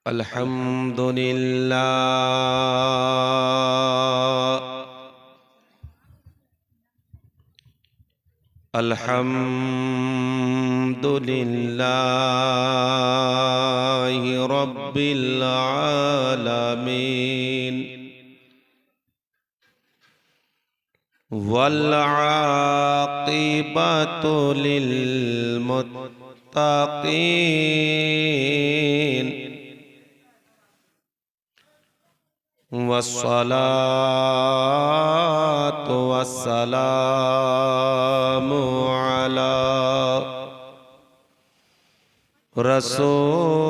الحمد لله الحمد لله رب العالمين والعاقبة للمتقين والصلاة والسلام على رسوله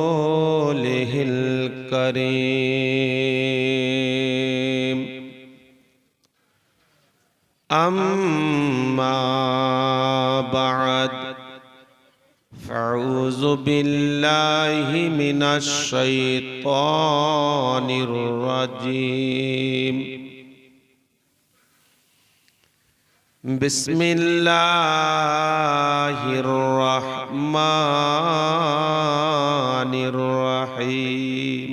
الكريم أما بعد فأعوذ بالله من الشيطان الرجيم بسم الله الرحمن الرحيم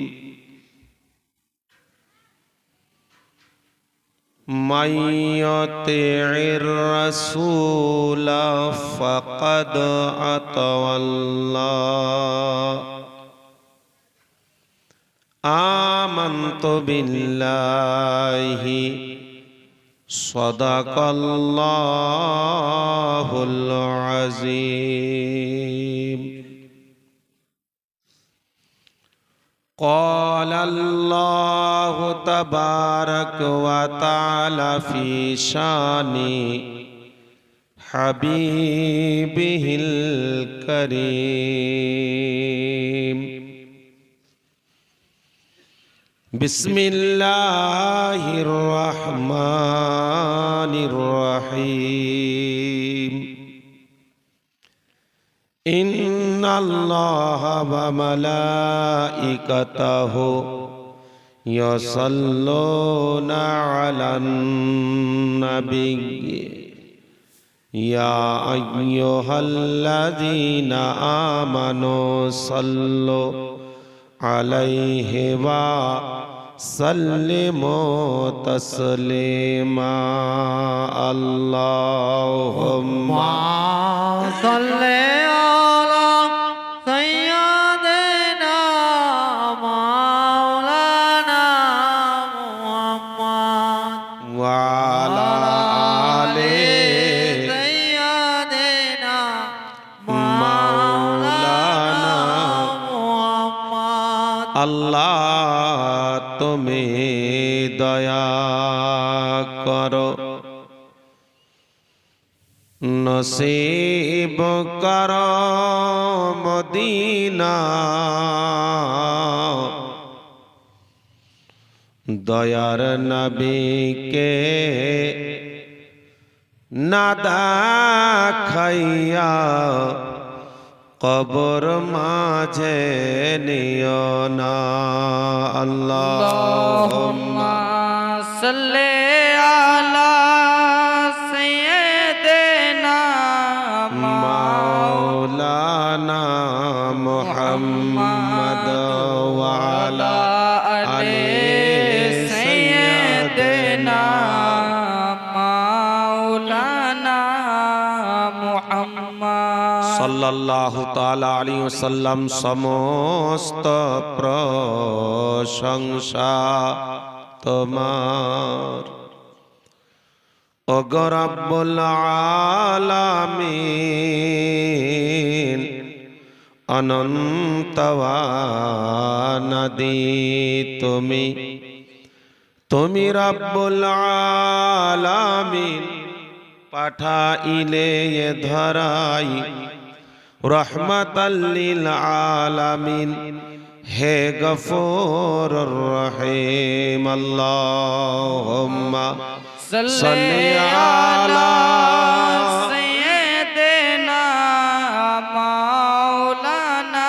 من يطع الرسول فقد أطاع الله آمنت بالله صدق الله العظيم قال الله تبارك وتعالى في شان حبيبه الكريم بسم الله الرحمن الرحيم إن الله وملائكته يصلون على النبي يا أيها الذين آمنوا صلوا عليه وسلموا تسليما اللهم صل على سيدنا مولانا محمد وعلى آل سيدنا مولانا محمد আল্লাহ তুমি দয়া করো নসিব করো মদিনা দয়ার নবীকে না দেখাইয়া কবর মাঝে নিও না আল্লাহুম্মা সাল্লি আলা সাইয়্যিদিনা মাওলানা মুহাম্মদ ওয়া আলা আলি সাইয়্যিদিনা মাওলানা মুহাম্মদ সাল্লাল্লাহু তাআলা আলাইহি ওয়াসাল্লাম সমস্ত প্রশংসা তোমার ওগো রব্বুল আলামিন অনন্ত নদী তুমি রব্বুল আলামিন পাঠাইলে এ ধরাই রহমাতাল লিল আলামিন হে গফুর রহিম আল্লাহুম্মা সাল্লি আলা সাইয়্যিদিনা মাওলানা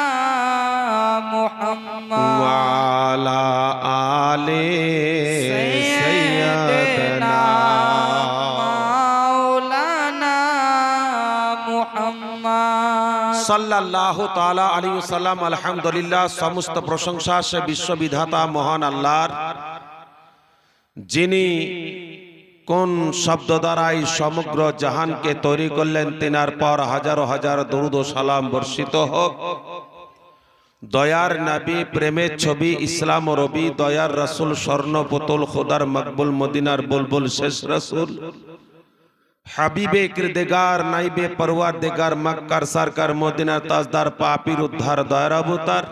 মুহাম্মদ ওয়া আলা আলি সাইয়্যিদিনা মাওলানা মুহাম্মদ সাল্লাল্লাহু তাআলা আলাইহি ওয়াসাল্লাম। আলহামদুলিল্লাহ, সমস্ত প্রশংসা সে বিশ্ববিধাতা মহান আল্লাহর, যিনি কোন শব্দ দ্বারাই সমগ্র জাহানকে তৈরি করলেন। তিনার পর হাজারো হাজার দরুদ ও সালাম বর্ষিত হোক। দয়ার নবী, প্রেমের ছবি, ইসলাম ও রবি, দয়ার রাসূল, স্বর্ণ পুতুল, খোদার মকবুল, মদিনার বুলবুল, শেষ রাসূল, হাবিবে কিরদেগার, নাইবে পরওয়ারদিগার, মক্কার সরকার, মদিনার তাজদার, পাপীর উদ্ধার, দয়ার অবতার,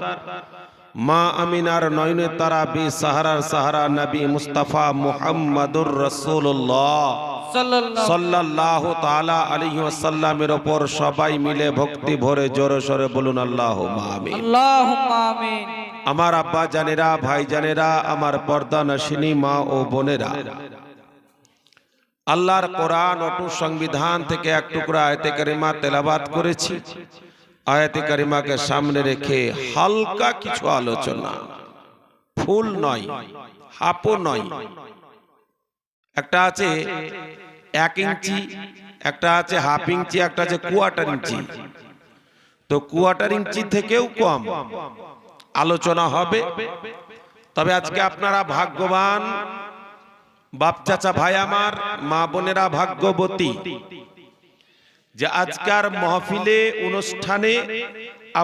মা আমিনার নয়নে তারা, বি সাহারার সাহারা, নবী মুস্তাফা মুহাম্মাদুর রাসূলুল্লাহ সাল্লাল্লাহু তাআলা আলাইহি ওয়াসাল্লামের উপর সবাই মিলে ভক্তি ভরে জোরে সোরে বলুন আল্লাহুম্মা আমিন। আল্লাহুম্মা আমিন। আমার আব্বা জানেরা, ভাই জানেরা, আমার পর্দা নশিনী মা ও বোনেরা, আল্লাহর কোরআন অটুট সংবিধান থেকে এক টুকরা আয়াতে কারিমা তেলাওয়াত করেছি। আয়াতে কারিমাকে সামনে রেখে হালকা কিছু আলোচনা, ফুল নয়, হাফও নয়। একটা আছে 1 ইঞ্চি, একটা আছে হাফ ইঞ্চি, একটা আছে কোয়ার্টার ইঞ্চি। তো কোয়ার্টার ইঞ্চি থেকেও কম আলোচনা হবে। তবে আজকে আপনারা ভাগ্যবান, বাপ চাচা ভাই আমার, মা বোনেরা ভাগ্যবতী যে আজকের মাহফিলে, অনুষ্ঠানে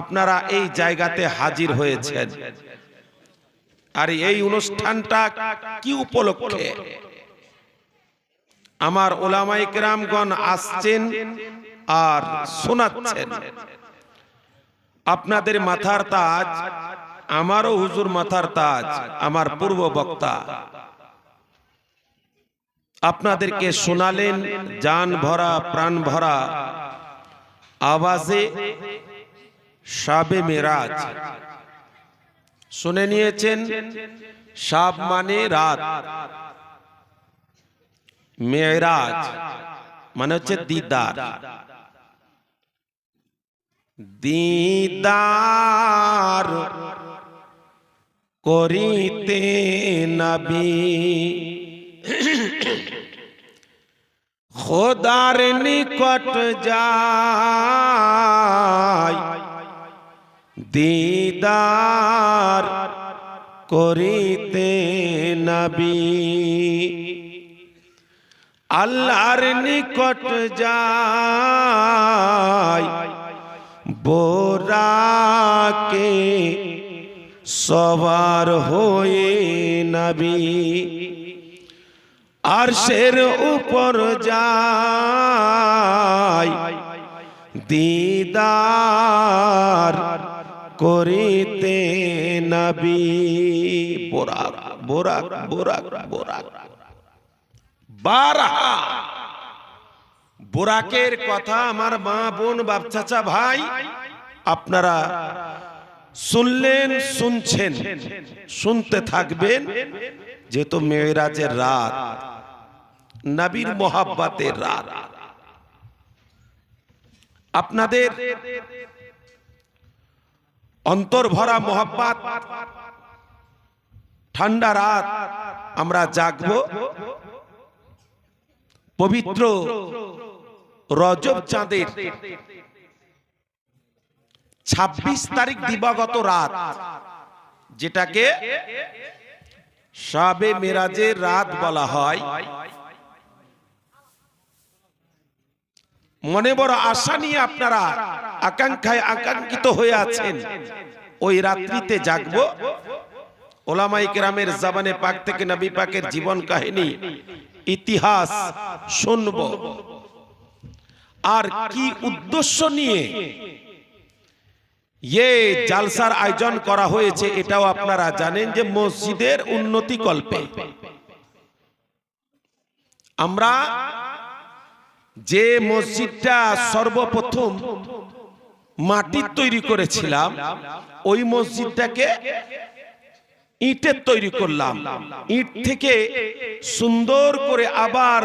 আপনারা এই জায়গাতে হাজির হয়েছেন। আর এই অনুষ্ঠানটা কি উপলক্ষে? আমার ওলামায়ে কেরামগণ আসছেন আর শোনাচ্ছেন। আপনাদের মাথার তাজ, আমারও হুজুর মাথার তাজ, আমার পূর্ব বক্তা আপনাদেরকে শোনালেন জান ভরা প্রাণ ভরা আওয়াজে শাবে মেরাজ। শুনে নিয়েছেন, শাব মানে রাত, মেরাজ মানে হচ্ছে দিদার। দিদার করিতে নবী খোদার নিকট যায়, দিদার করিতে নবী আল্লাহর নিকট যায়, বোরাকে সওয়ার হয়ে নবী আরশের উপর যায়, দিদার করিতে নবী। বোরাক বোরাক বোরাক বোরাক, বারহা বোরাকের কথা আমার মা বোন বাপ চাচা ভাই আপনারা শুনলেন, শুনছেন, শুনতে থাকবেন। যেহেতু মেরাজের রাত, নবীর মোহাব্বতের রাত, আপনাদের অন্তর ভরা মোহাব্বত, ঠান্ডা রাত আমরা জাগবো। পবিত্র রজব চাঁদের 26 তারিখ দিবাগত রাত, যেটাকে শাবে মেরাজের রাত বলা হয়। মনে বড় আশা নিয়ে আপনারা আকাঙ্ক্ষায় আকাঙ্ক্ষিত হয়ে আছেন ওই রাত্রিতে জাগবো। ওলামায়ে কেরামের জবানে পাক থেকে নবী পাকের জীবন কাহিনী, ইতিহাস শুনব। আর কি উদ্দেশ্য নিয়ে জালসার আয়োজন করা হয়েছে এটাও আপনারা জানেন, যে মসজিদের উন্নতি কল্পে আমরা যে মসজিদটা সর্বপ্রথম মাটির তৈরি করেছিলাম, ওই মসজিদটাকে ইটের তৈরি করলাম। ইট থেকে সুন্দর করে আবার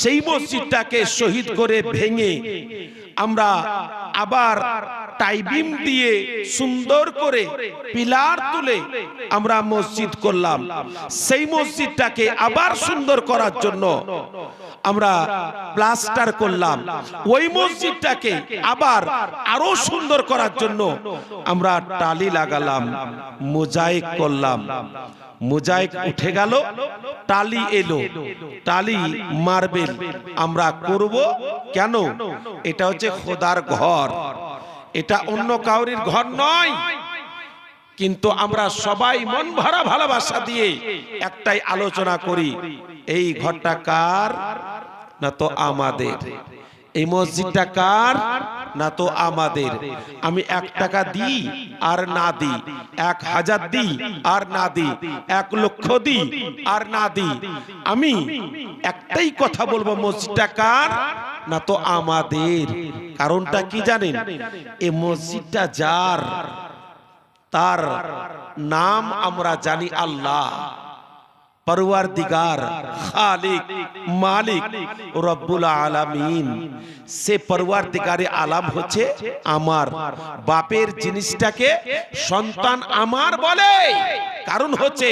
সেই মসজিদটাকে শহীদ করে ভেঙে আমরা আবার টাইবিম দিয়ে সুন্দর করে পিলার তুলে আমরা মসজিদ করলাম। সেই মসজিদটাকে আবার সুন্দর করার জন্য আমরা প্লাস্টার করলাম। ওই মসজিদটাকে আবার আরো সুন্দর করার জন্য আমরা টালি লাগালাম, মোজাইক করলাম। মোজাইক উঠে গেল, টালি এলো, টালি মার্বেল আমরা করব কেন? এটা হচ্ছে খোদার ঘর, এটা অন্য কাউরির ঘর নয়। কিন্তু আমরা সবাই মন ভরা ভালোবাসা দিয়ে একটাই আলোচনা করি, এই ঘরটা কার? না তো আমাদের। এই মসজিদটা কার? না তো আমাদের। আমি 1 টাকা দিই আর না দিই, 1000 দিই আর না দিই, 1 লক্ষ দিই আর না দিই, আমি একটাই কথা বলবো, মসজিদটা কার? না তো আমাদের। কারণটা কি জানেন? এই মসজিদটা যার, তার নাম আমরা জানি আল্লাহ, পরওয়ারদিগার, খালিক, মালিক, রব্বুল আলামিন। সে পরওয়ারদিগারে আলাম হচ্ছে আমার। বাপের জিনিসটাকে সন্তান আমার বলে, কারণ হচ্ছে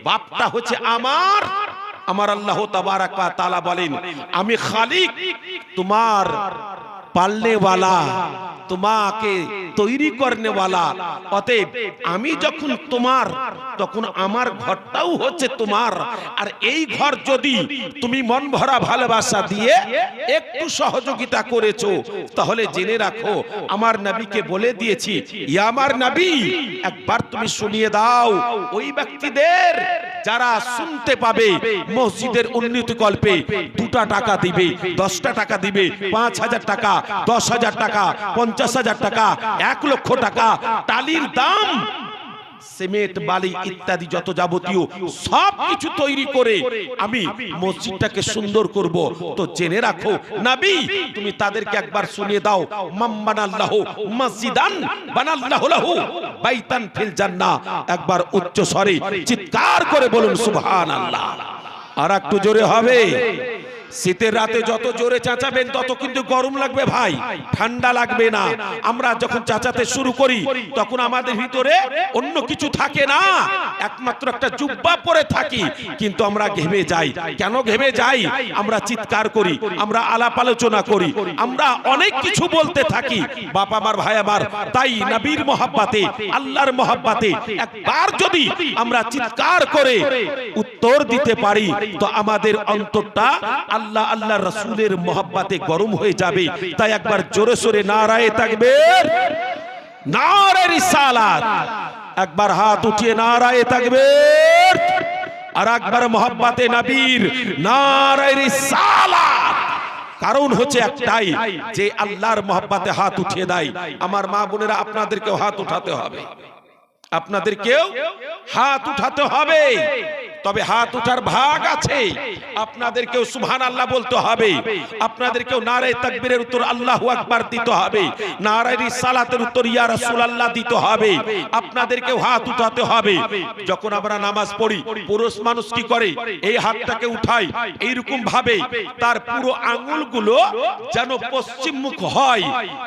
বাপটা হচ্ছে আমার। আমার আল্লাহ তাবারাক ওয়া তাআলা বলেন, আমি খালিক, তোমার পালনে ওয়ালা, তোমাকে তৈরি করনে ওয়ালা। অতএব আমি যখন তোমার, তখন আমার ঘরটাও হচ্ছে তোমার। আর এই ঘর যদি তুমি মন ভরা ভালোবাসা দিয়ে একটু সহযোগিতা করেছো, তাহলে জেনে রাখো আমার নবীকে বলে দিয়েছি, ইয়া আমার নবী, একবার তুমি শুনিয়ে দাও ওই ব্যক্তিদের যারা শুনতে পাবে মসজিদের উন্নতি কল্পে 2টা টাকা দিবে, 10টা টাকা দিবে, 5000 টাকা, 10,000 টাকা, 50,000 টাকা, 1 লক্ষ টাকা, টালির দাম, সিমেন্ট, বালি ইত্যাদি যত যাবতীয় সব কিছু তৈরি করে আমি মসজিদটাকে সুন্দর করব। তো জেনে রাখো নবী, তুমি তাদেরকে একবার শুনিয়ে দাও, মান বানাল্লাহু মসজিদান বানাল্লাহু লাহু বাইতান ফিল জান্নাহ। একবার উচ্চ স্বরে চিৎকার করে বলুন সুবহানাল্লাহ। আর একটু জোরে হবে। শীতের রাতে যত জোরে চেঁচাবেন তত কিন্তু গরম লাগবে ভাই, ঠান্ডা লাগবে না। আমরা যখন চেঁচাতে শুরু করি তখন আমাদের ভিতরে অন্য কিছু থাকে না, একমাত্র একটা জুব্বা পরে থাকি, কিন্তু আমরা ঘেমে যাই। কেন ঘেমে যাই? আমরা চিৎকার করি, আমরা আলাপ আলোচনা করি, আমরা অনেক কিছু বলতে থাকি। বাপ আমার, ভাই আমার, তাই নবীর মহব্বতে, আল্লাহর মহব্বতে একবার যদি আমরা চিৎকার করে উত্তর দিতে পারি, তো আমাদের অন্তরটা আল্লাহ আল্লাহ রাসূলের মহব্বতে গরম হয়ে যাবে। তাই একবার জোরে সোরে নারায়ে তাকবীর, নারায়ে রিসালাত, একবার হাত উঠিয়ে নারায়ে তাকবীর, আর একবার মহব্বতে নবীর নারায়ে রিসালাত। কারণ হচ্ছে একটাই, যে আল্লাহর মহব্বতে হাত উঠিয়ে দেয়। আমার মা বোনেরা, আপনাদেরকেও হাত উঠাতে হবে, আপনাদেরকেও হাত উঠাতে হবে। তবে হাত উঠার ভাগ আছে, আপনাদেরকেও সুবহানাল্লাহ বলতে হবে, আপনাদেরকেও নারায়ে তাকবীরের উত্তর আল্লাহু আকবার দিতে হবে, নারায়ে রিসালাতের উত্তর ইয়া রাসূলুল্লাহ দিতে হবে। আপনাদেরকেও হাত উঠাতে হবে। যখন আমরা নামাজ পড়ি, পুরুষ মানুষ কি করে? এই হাতটাকে উঠায় এইরকম ভাবে, তার পুরো আঙ্গুলগুলো যেন পশ্চিম মুখ হয়,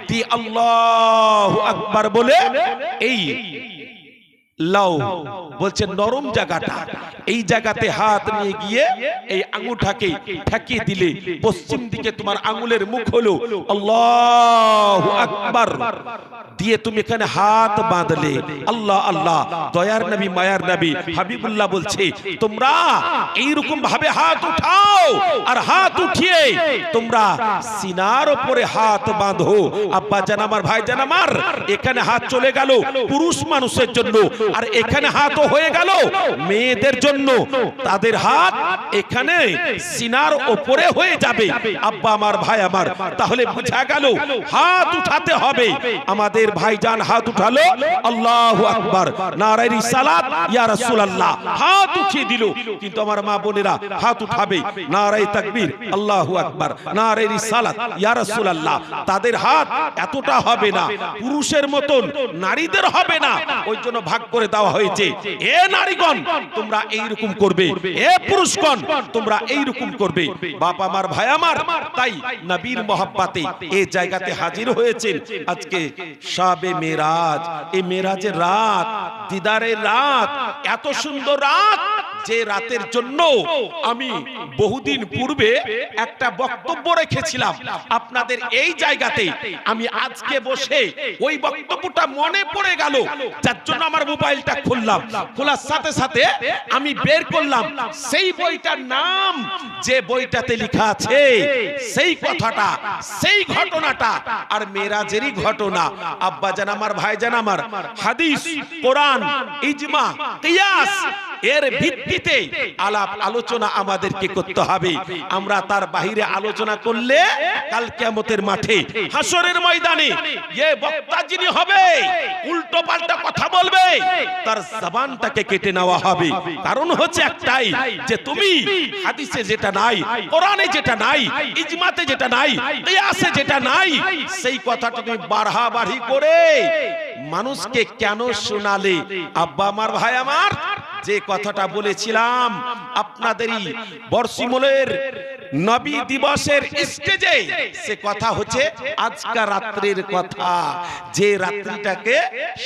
দি আল্লাহু আকবার বলে এই লাউ বলছে নরম জায়গাটা, এই জায়গাতে হাত নিয়ে গিয়ে এই আঙ্গুঠাকে ঠেকিয়ে দিলে পশ্চিম দিকে তোমার আঙ্গুলের মুখ হলো আল্লাহু আকবার দিয়ে তুমি এখানে হাত বাঁধলে। আল্লাহ আল্লাহ, দয়ার নবী, মায়ার নবী হাবিবুল্লাহ বলছে, তোমরা এইরকম ভাবে হাত উঠাও, আর হাত উঠিয়ে তোমরা সিনার উপরে হাত বাঁধো। আব্বা জান আমার, ভাই জান আমার, এখানে হাত চলে গেল পুরুষ মানুষের জন্য, আর এখানে হাতও হয়ে গেল মেয়েদের জন্য। তাদের হাত এখানে সিনার উপরে হয়ে যাবে। আব্বা আমার, ভাই আমার, তাহলে বোঝা গেল হাত উঠাতে হবে। আমাদের ভাইজান হাত উঠালো, আল্লাহু আকবার, নারায়ে রিসালাত, ইয়া রাসূলুল্লাহ, হাত উঠিয়ে দিল। কিন্তু আমার মা বোনেরা হাত উঠাবে, নারায়ে তাকবীর, আল্লাহু আকবার, নারায়ে রিসালাত, ইয়া রাসূলুল্লাহ, তাদের হাত এতটা হবে না, পুরুষের মতন নারীদের হবে না। ওই জন্য ভাগ্য করে দেওয়া হয়েছে, এ নারীগণ তোমরা এইরকম করবে, এ পুরুষগণ তোমরা এইরকম করবে। বাপ আমার, ভাই আমার, তাই নবীর মহব্বতে এই জায়গাতে হাজির হয়েছেন। আজকে শাবে মেরাজ, এই মেরাজের রাত, দিদারের রাত, এত সুন্দর রাত, যে রাতের জন্য আমি বহুদিন পূর্বে একটা বক্তব্য রেখেছিলাম আপনাদের এই জায়গাতে। আমি আজকে বসে ওই বক্তব্যটা মনে পড়ে গেল, যার জন্য আমার মোবাইলটা খুললাম। খোলার সাথে সাথে আমি বের করলাম সেই বইটার নাম, যে বইটাতে লেখা আছে সেই কথাটা, সেই ঘটনাটা আর মেরাজেরই ঘটনা। আব্বা জান আমার, ভাই জান আমার, হাদিস, কোরআন, ইজমা, কিয়াস এর ভিত্তিতে আলাপ আলোচনা আমাদেরকে করতে হবে। আমরা তার বাইরে আলোচনা করলে কাল কিয়ামতের মাঠে, হাসরের ময়দানে এই বক্তা যিনি হবে উল্টো পাল্টা কথা বলবে, তার জবানটাকে কেটে নেওয়া হবে। কারণ হচ্ছে একটাই, যে তুমি হাদিসে যেটা নাই, কোরআনে যেটা নাই, ইজমাতে যেটা নাই, কিয়াসে যেটা নাই, সেই কথাটা তুমি বাড়াবাড়ি করে মানুষকে কেন শোনালে? আব্বা আমার, ভাই আমার, যে কথাটা বলেছিলাম আপনাদেরই বর্ষিমূলের নবী দিবসের স্টেজে, সে কথা হচ্ছে আজকের রাত্রির কথা, যে রাত্রিটাকে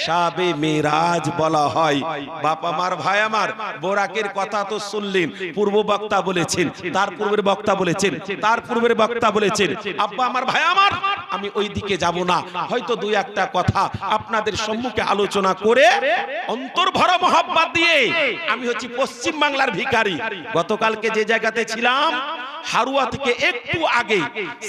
শাবে মেরাজ বলা হয়। বাপ আমার, ভাই আমার, বোরাকের কথা তো শুনলেন, পূর্ব বক্তা বলেছেন, তার পূর্বের বক্তা বলেছেন, তার পূর্বের বক্তা বলেছেন। আব্বা আমার, ভাই আমার, আমি ওই দিকে যাব না, হয়তো দুই একটা কথা আপনাদের সম্মুখে আলোচনা করে অন্তর ভরা মহব্বত দিয়ে, আমি হচ্ছি পশ্চিম বাংলার ভিখারি। গতকালকে যে জায়গাতে ছিলাম, হারুয়া থেকে একটু আগে,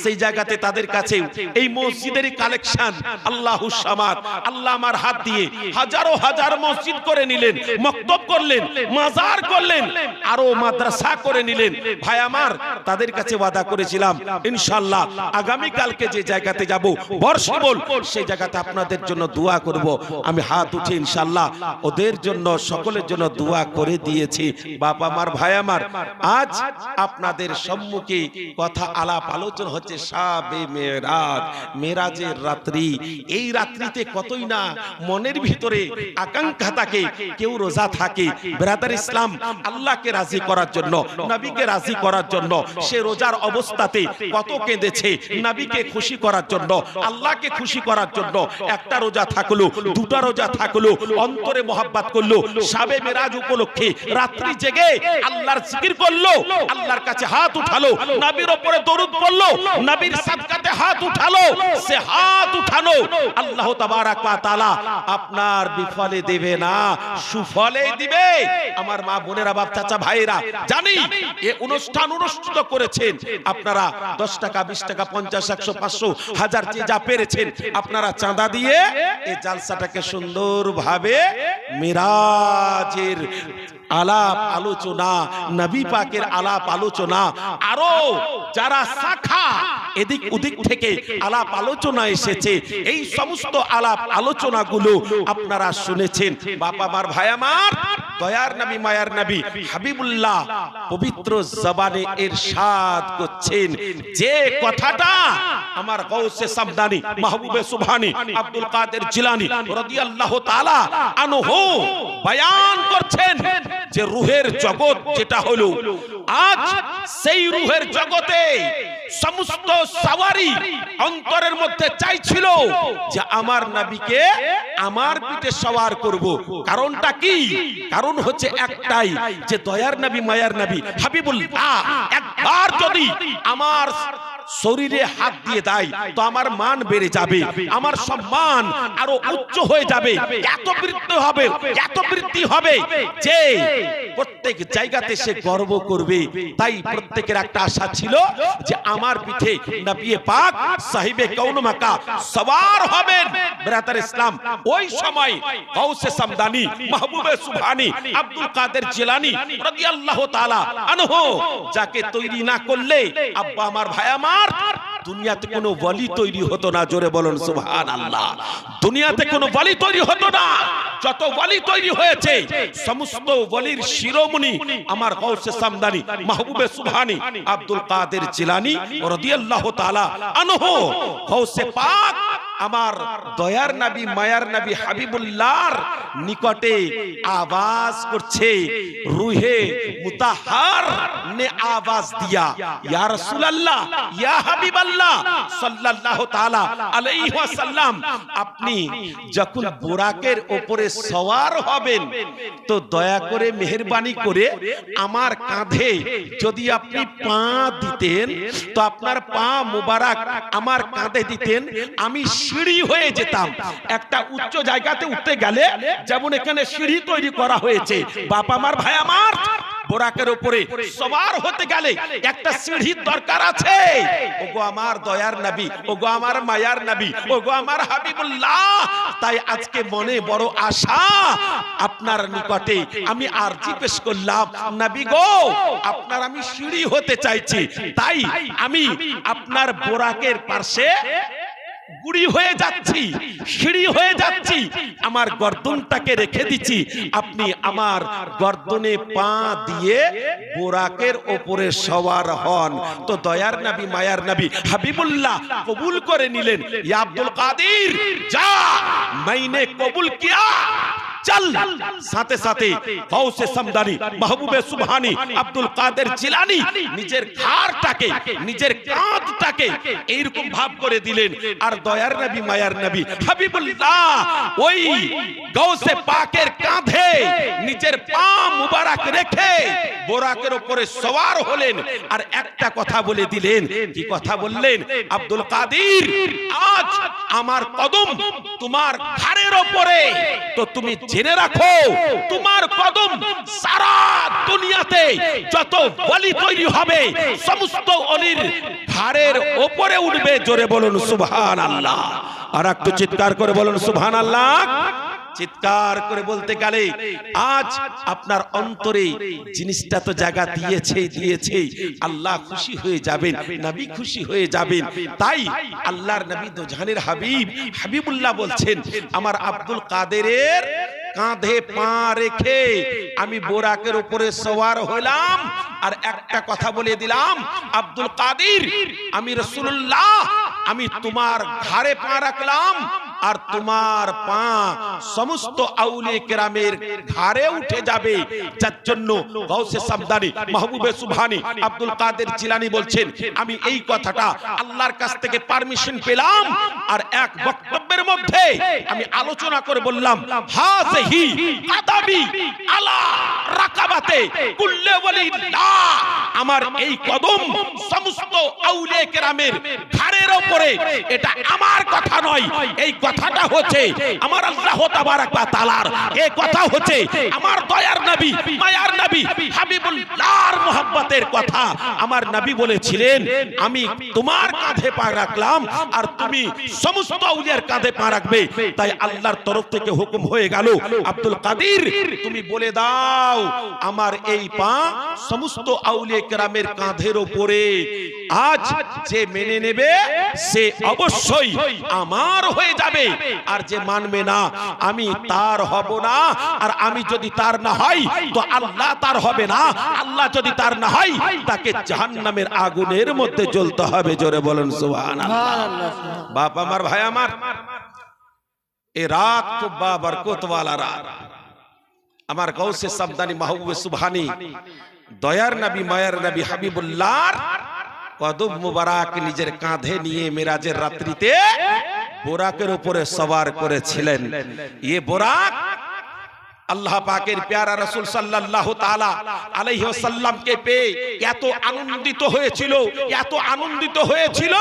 সেই জায়গাতে তাদের কাছে এই মসজিদেরই কালেকশন, আল্লাহু সামাদ, আল্লাহ আমার হাত দিয়ে হাজারো হাজার মসজিদ করে নিলেন, মক্তব করলেন, মাজার করলেন, আরো মাদ্রাসা করে নিলেন। ভাই আমার, তাদের কাছে ওয়াদা করেছিলাম ইনশাআল্লাহ আগামী কালকে যে জায়গাতে যাব বর্ষবল, সেই জায়গাতে আপনাদের জন্য দোয়া করব। আমি হাত উঠে ইনশাআল্লাহ ওদের জন্য, সকলের জন্য দোয়া করে দিয়েছি। বাবা আমার, ভাই আমার, আজ আপনাদের সম্মুখে কথা আলাপ আলোচনা হচ্ছে শাবে মেরাজ, মেরাজের রাত্রি। এই রাত্রিতে কতই না মনের ভিতরে আকাঙ্ক্ষা থাকে, কেউ রোজা থাকে ব্রাদার ইসলাম, আল্লাহকে রাজি করার জন্য, নবীকে রাজি করার জন্য, সে রোজার অবস্থাতে কত কেঁদেছে নবীকে খুশি করার জন্য, আল্লাহকে খুশি করার জন্য। একটা রোজা থাকলো, দুটা রোজা থাকলো, অন্তরে মহব্বত করলো, শাবে মেরাজ উপলক্ষে রাত্রি জেগে আল্লাহর জিকির করলো, আল্লাহর কাছে হাত উঠালো, নবীর উপরে দরুদ পড়লো, নবীর সাদকাতে হাত উঠালো। সে হাত উঠানো আল্লাহ তাবারাক ওয়া তাআলা আপনার বিফলে দেবে না, সুফলে দিবে। আমার মা বোনেরা, বাপ চাচা ভাইরা, জানি এই অনুষ্ঠান অনুষ্ঠিত করেছেন আপনারা 10 টাকা, 20 টাকা, 50, 100, 500, 1000 যে যা পেরেছেন আপনারা চাঁদা দিয়ে এই জালসাটাকে সুন্দরভাবে মিরাজের আলাপ আলোচনা, নবী পাকের আলাপ আলোচনা, আরো যারা শাখা এদিক ওদিক থেকে আলাপ আলোচনা এসেছে, এই সমস্ত আলাপ আলোচনাগুলো আপনারা শুনেছেন। বাবা আমার, ভাই আমার, দয়ার নবী, মায়ার নবী হাবিবুল্লাহ পবিত্র জবানে ইরশাদ করছেন, যে কথাটা আমার গাউসে সামদানি, মাহবুবে সুবহানী, আব্দুল কাদের জিলানী রাদিয়াল্লাহু তাআলা আনহু বয়ান করছেন, যে রূহের জগৎ যেটা হলো, আজ সেই রূহের জগতে সমস্ত সওয়ারি অন্তরের মধ্যে চাইছিল যে আমার নবীকে আমার পিঠে সওয়ার করব। কারণটা কি? কারণ হচ্ছে একটাই, যে দয়ার নবী, মায়ার নবী হাবিবুল্লাহ একবার যদি আমার শরীরে হাত দিয়ে দেয় তো আমার মান বেড়ে যাবে, আমার সম্মান আরো উচ্চ হয়ে যাবে, এত বৃদ্ধি হবে, এত বৃদ্ধি হবে যে প্রত্যেক জায়গাতে সে গর্ব করবে। তাই প্রত্যেকের একটা আশা ছিল যে আমার পিঠে নবী পাক সাহিবে কাউন মাকা সওয়ার হবেন। ব্রাদার ইসলাম, ওই সময় গাউসে সামদানি, মাহবুবে সুবহানী, আব্দুল কাদের জিলানী রাদিয়াল্লাহু তাআলা আনহু যাকে তৈরি না করলে, আব্বা আমার, ভাই আমার, দুনিয়াতে কোনো ওয়ালি তৈরি হতো না। জোরে বলুন সুবহানাল্লাহ। দুনিয়াতে কোনো ওয়ালি তৈরি হতো না। যত ওয়ালি তৈরি হয়েছে সমস্ত ওয়ালির শিরোমণি আমার গাউসে সামদানি, মাহবুবে সুবহানী, আব্দুল কাদের জিলানী রাদিয়াল্লাহু তাআলা আনহু। গাউসে পাক আমার দয়ার নবী মায়ার নবী হাবিবুল্লাহর নিকটে আওয়াজ করছে, রুহে মুতাহার ने आवाज दिया, या रसूल अल्लाह या हबीब अल्लाह सल्लल्लाहु ताला अलैहि वसल्लम, আপনি যখন বোরাকের উপরে সওয়ার হবেন তো দয়া করে মেহেরবানি করে আমার কাঁধে যদি আপনি পা দিতেন তো আপনার পা মুবারক আমার কাঁধে দিতেন, আমি সিঁড়ি হয়ে যেতাম। একটা উচ্চ জায়গাতে উঠতে গেলে যেমন এখানে সিঁড়ি তৈরি করা হয়েছে, বাপ আমার ভাই আমার, বোরাকের উপরে সওয়ার হতে গেলে একটা সিঁড়ির দরকার আছে। ওগো আমার দয়ার নবী, ওগো আমার মায়ার নবী, ওগো আমার হাবিবুল্লাহ, তাই আজকে মনে বড় আশা আপনার নিকটে আমি আরজি পেশ করলাম, নবী গো আপনার আমি সিঁড়ি হতে চাইছি, তাই আমি আপনার বোরাকের পাশে গুড়ি হয়ে যাচ্ছি, সিঁড়ি হয়ে যাচ্ছি, আমার গর্দনটাকে রেখে দিচ্ছি, আপনি আমার গর্দনে পা দিয়ে বোরাকের ওপরে সওয়ার হন। তো দয়ার নবী মায়ার নবী হাবিবুল্লাহ কবুল করে নিলেন, ইয়া আব্দুল কাদির যা, मैंने কবুল কিয়া, चल। সাথে সাথে গাউসে সামদানি মাহবুবে সুবহানী আব্দুল কাদের জিলানী নিজের ঘাড়টাকে নিজের কাঁধটাকে এইরকম ভাব করে দিলেন, আর দয়ার নবী মায়ার নবী হাবিবুল্লাহ ওই গাউসে পাকের কাঁধে নিজের পা মুবারক রেখে বোরাকের উপরে সওয়ার হলেন, আর একটা কথা বলে দিলেন। কি কথা বললেন? আব্দুল কাদির আজ আমার কদম তোমার ঘাড়ের উপরে, তো তুমি জেনে রাখো তোমার কদম সারা দুনিয়াতে যত ওলি তৈরি হবে সমস্ত ওলির ঘাড়ের উপরে উঠবে। জোরে বলুন সুবহানাল্লাহ, আর একটু চিৎকার করে বলুন সুবহানাল্লাহ। চিৎকার করে বলতে গেলে আজ আপনার অন্তরে জিনিসটা তো জায়গা দিয়েছে, আল্লাহ খুশি হয়ে যাবেন, নবী খুশি হয়ে যাবেন। তাই আল্লাহর নবী দোজাহানের হাবিব হাবিবুল্লাহ বলছেন, আমার আব্দুল কাদেরের কাঁধে পা রেখে আমি বোরাকের উপরে সওয়ার হলাম, আর একটা কথা বলে দিলাম, আব্দুল কাদির আমি রাসূলুল্লাহ, আমি তোমার ঘাড়ে পা রাখলাম, আর তোমার পা সমস্ত আউলিয়া কেরামের ঘাড়ে উঠে যাবে। যার জন্য গাউসে সামদানি মাহবুবে সুবহানী আব্দুল কাদের জিলানী বলছেন, আমি এই কথাটা আল্লাহর কাছ থেকে পারমিশন পেলাম, আর এক বক্তব্যের মধ্যে আমি আলোচনা করে বললাম, হাযিহি কাদাবি আলা রাকাবাতে কুল্লি ওয়ালিল্লাহ, আমার এই কদম সমস্ত আউলিয়া কেরামের ঘাড়ের উপরে, এটা আমার কথা নয়, এই কথাটা হচ্ছে আমার আল্লাহ তাবারাক ওয়া তাআলার, এই কথা হচ্ছে আমার দয়ার নবী মায়ার নবী হাবিবুল্লাহর মুহাব্বতের কথা। আমার নবী বলেছিলেন, আমি তোমার কাঁধে পা রাখলাম, আর তুমি সমস্ত আউলিয়ার কাঁধে পা রাখবে। তাই আল্লাহর তরফ থেকে হুকুম হয়ে গেল, আব্দুল কাদির তুমি বলে দাও আমার এই পা সমস্ত আউলিয়া কেরামের কাঁধের উপরে। আজ যে মেনে নেবে সে অবশ্যই আমার হয়ে যাবে, আর যে মানবে না আমি তার হব না, আর আমি যদি তার না হই তো আল্লাহ তার হবে না, আল্লাহ যদি তার না হয় তাকে জাহান্নামের আগুনের মধ্যে জ্বলতে হবে। জোরে বলেন সুবহানাল্লাহ। বাপ আমার ভাই আমার, এ রাত খুব বরকত ওয়ালা রাত। আমার গাউসে সামদানি মাহবুবে সুবহানী দয়ার নবী মায়ার নবী হাবিবুল্লাহর কদম মুবারক নিজের কাঁধে নিয়ে মেরাজের রাত্রিতে বোরাকের উপরে সওয়ার করেছিলেন। ये बोराक আল্লাহ পাকের প্যারা রাসূল সাল্লাল্লাহু তাআলা আলাইহি ওয়াসাল্লাম কে পেয়ে এত আনন্দিত হয়েছিল,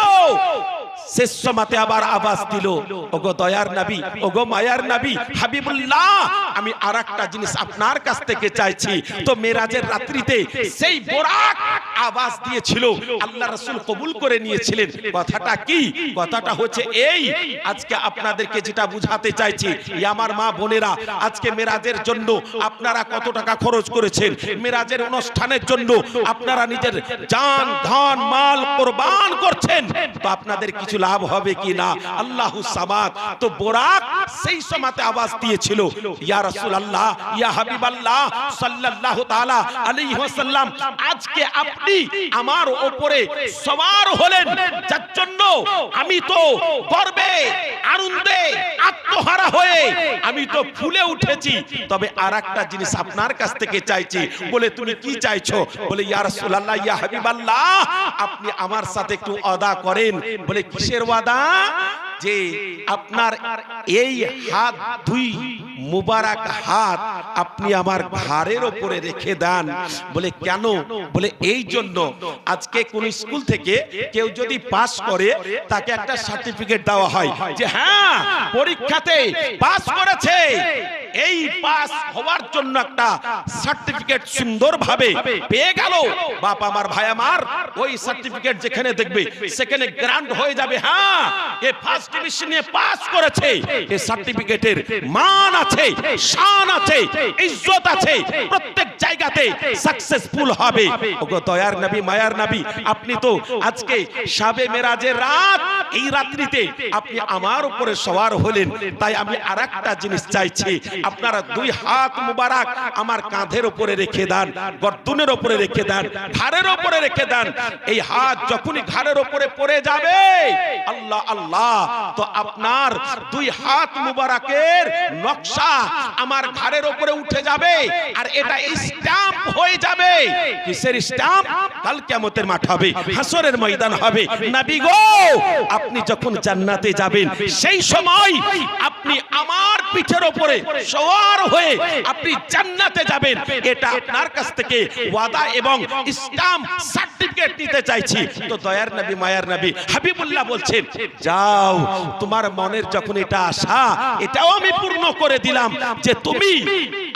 শেষ সময়তে আবার আওয়াজ দিল, ওগো দয়ার নবী, ওগো মায়ার নবী হাবিবুল্লাহ, আমি আরেকটা জিনিস আপনার কাছ থেকে চাইছি। তো মেরাজের রাত্রিতে সেই বোরাক আওয়াজ দিয়েছিল, আল্লাহ রাসূল কবুল করে নিয়েছিলেন। কথাটা কি? কথাটা হচ্ছে এই, আজকে আপনাদেরকে যেটা বুঝাতে চাইছি, আমার মা বোনেরা, আজকে মেরাজের জন্য আপনারা কত টাকা খরচ করেছেন, মেরাজের অনুষ্ঠানের জন্য আপনারা নিজের জান ধন মাল কুরবান করছেন, তো আপনাদের কিছু লাভ হবে কি না? আল্লাহু সামাদ। তো বোরাক সেই সময়তে আওয়াজ দিয়েছিল, ইয়া রাসূলুল্লাহ, ইয়া হাবিবাল্লাহ সাল্লাল্লাহু তাআলা আলাইহি ওয়াসাল্লাম, আজকে আপনি আপনি আমার উপরে সওয়ার হলেন, যার জন্য আমি তো গর্বে আনন্দে আত্মহারা হয়ে আমি তো ফুলে উঠেছি। তবে আরেকটা জিনিস আপনার কাছ থেকে চাইছি। বলে তুমি কি চাইছো? বলে ইয়া রাসূলুল্লাহ, ইয়া হাবিবাল্লাহ, আপনি আমার সাথে একটু ওয়াদা করেন। বলে কিসের ওয়াদা? যে আপনার এই হাত, দুই মুবারক হাত আপনি আমার ঘাড়ের উপরে রেখে দেন। বলে কেন? বলে এই জন্য আজকে কোন স্কুল থেকে কেউ যদি পাস করে তাকে একটা সার্টিফিকেট দেওয়া হয় যে হ্যাঁ পরীক্ষাতে পাস করেছে। এই পাস হওয়ার জন্য একটা সার্টিফিকেট সুন্দরভাবে পেয়ে গেল। বাপ আমার, ভাই আমার, ওই সার্টিফিকেট যেখানে দেখবে সেখানে গ্রান্ট হয়ে যাবে, হ্যাঁ এ ফার্স্ট ডিভিশনে পাস করেছে। এই সার্টিফিকেটের মান আছে, শান আছে, ইজ্জত আছে, প্রত্যেক জায়গাতে সাকসেসফুল হবে। ওগো দয়ার নবী, মায়ার নবী, আপনি তো আজকে শাবে মেরাজের রাত, এই রাত্রিতে আপনি আমার উপরে সওয়ার হলেন। তাই আমি আরেকটা জিনিস চাইছি, আপনারা দুই হাত মুবারক আমার কাঁধের উপরে রেখে দেন, গর্দনের উপরে রেখে দেন, ঘাড়ের উপরে রেখে দেন। এই হাত যখনই ঘাড়ের উপরে পড়ে যাবে, আল্লাহ আল্লাহ, তো আপনার দুই হাত মুবারকের নকশা আমার ঘাড়ের উপরে উঠে যাবে, আর এটা স্ট্যাম্প হয়ে যাবে। কিসের স্ট্যাম্প? কাল কিয়ামতের মাঠ হবে, হাসরের ময়দান হবে। নবী গো, আপনি যখন জান্নাতে যাবেন সেই সময় আপনি আমার পিঠের উপরে সওয়ার হয়ে আপনি জান্নাতে যাবেন। এটা আপনার কাছ থেকে ওয়াদা এবং স্ট্যাম্প সার্টিফিকেট নিতে চাইছি। তো দয়ার নবী, মায়ার নবী হাবিবুল্লাহ বলছেন, যাও, তোমার মনের যখন এটা আশা, এটাও আমি পূর্ণ করে দিলাম যে তুমি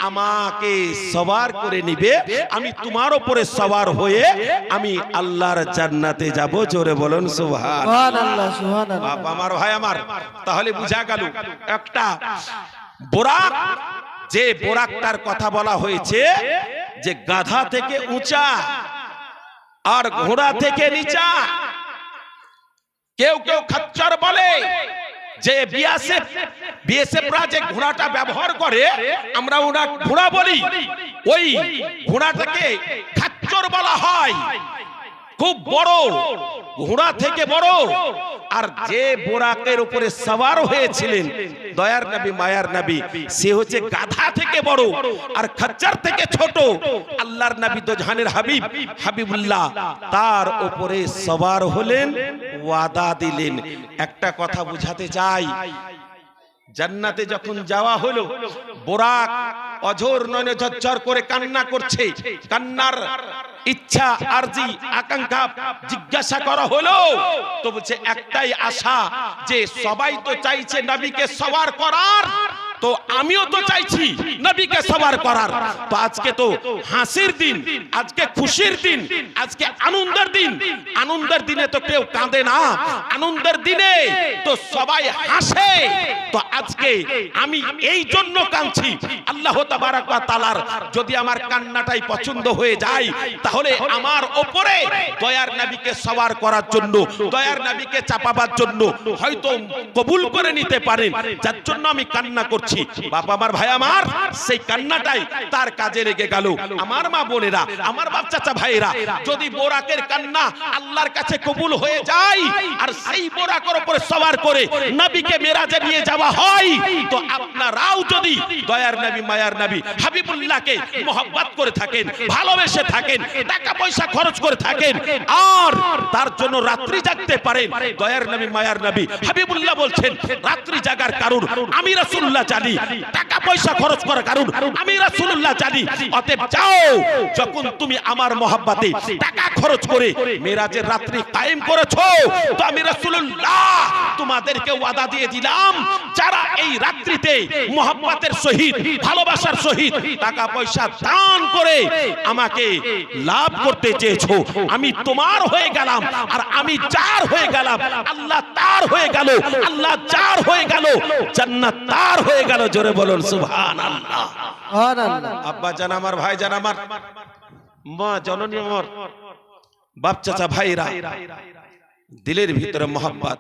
আমাকে সওয়ার করে নিবে, আমি তোমার উপরে সওয়ার হয়ে আমি আল্লাহর জান্নাতে যাব। জোরে বলুন সুবহানাল্লাহ। সুবহানাল্লাহ। বাপ আমার, ভাই আমার, তাহলে বুঝা গেল একটা বোরাক, যে বোরাকটার কথা বলা হয়েছে যে গাধা থেকে উঁচা আর ঘোড়া থেকে নিচা। কেউ কেউ খচ্চর বলে যে বিএসএফরা যে ঘোড়াটা ব্যবহার করে, আমরা ওরা ঘোড়া বলি, ওই ঘোড়াটাকে খচ্চর বলা হয়। খুব বড়, ঘোড়া থেকে বড়। আর যে বোরাকের উপরে সওয়ার হয়েছিলেন দয়ার নবী, মায়ার নবী, সে হচ্ছে গাধা থেকে বড় আর খচ্চর থেকে ছোট। আল্লাহর নবী তো জাহানের হাবিব, হাবিবুল্লাহ, তার উপরে সওয়ার হলেন, ওয়াদা দিলেন। একটা কথা বুঝাতে চাই, জান্নাতে যখন যাওয়া হলো, বোরাক অঝোর নয়নে ঝরঝর করে কান্না করছে। কান্নার ইচ্ছা, আরজি, আকাঙ্ক্ষা জিজ্ঞাসা করা হলো, তো বলছে একটাই আশা যে সবাই তো চাইছে নবীকে সওয়ার করার, তো আমিও তো চাইছি নবীকে সওয়ার করার। তো আজকে তো হাসির দিন, আজকে খুশির দিন, আজকে আনন্দের দিন। আনন্দের দিনে তো কেউ কাঁদে না, আনন্দের দিনে তো সবাই হাসে। তো আজকে আমি এই জন্য কাঁদছি, আল্লাহ তাবারক ওয়া তাআলার যদি আমার কান্নাটাই পছন্দ হয়ে যায়, তাহলে আমার উপরে দয়ার নবীকে সওয়ার করার জন্য, দয়ার নবীকে চাপাবার জন্য হয়তো কবুল করে নিতে পারেন, যার জন্য আমি কান্না করছি। বাবা আমার, ভাই আমার, সেই কান্নাটাই তার কাজে লেগে গেল। আমার মা বোনেরা, আমার বাপ চাচা ভাইরা, যদি বোরাকের কান্না আল্লাহর কাছে কবুল হয়ে যায় আর সেই বোরাকের উপরে সওয়ার করে নবীকে মেরাজে নিয়ে যাওয়া হয়, তো আপনারাও যদি দয়ার নবী, মায়ার নবী হাবিবুল্লাহকে মহব্বত করে থাকেন, ভালোবেসে থাকেন, টাকা পয়সা খরচ করে থাকেন, আর তার জন্য রাত্রি জাগতে পারেন, দয়ার নবী, মায়ার নবী হাবিবুল্লাহ বলছেন, রাত্রি জাগার কারণ আমি রাসূলুল্লাহ জানি, টাকা পয়সা খরচ করার কারণ আমি রাসূলুল্লাহ জানি। অতএব যাও, যখন তুমি আমার মহব্বতে টাকা খরচ করে মেরাজের রাত্রি কায়েম করেছো, তো আমি রাসূলুল্লাহ তোমাদেরকে ওয়াদা দিয়ে দিলাম, যারা এই রাত্রিতে মহব্বতের সহিত, ভালোবাসার সহিত টাকা পয়সা দান করে আমাকে লাভ করতে চেয়েছো, আমি তোমার হয়ে গেলাম, আর আমি যার হয়ে গেলাম, আল্লাহ তার হয়ে গেল, আল্লাহ যার হয়ে গেল, জান্নাত তার হয়ে গেল। জোরে বলুন সুবহানাল্লাহ। আব্বা জান আমার, ভাই জান আমার, মা জননী আমার, বাপ চাচা ভাইরা, দিলের ভিতরে মহব্বত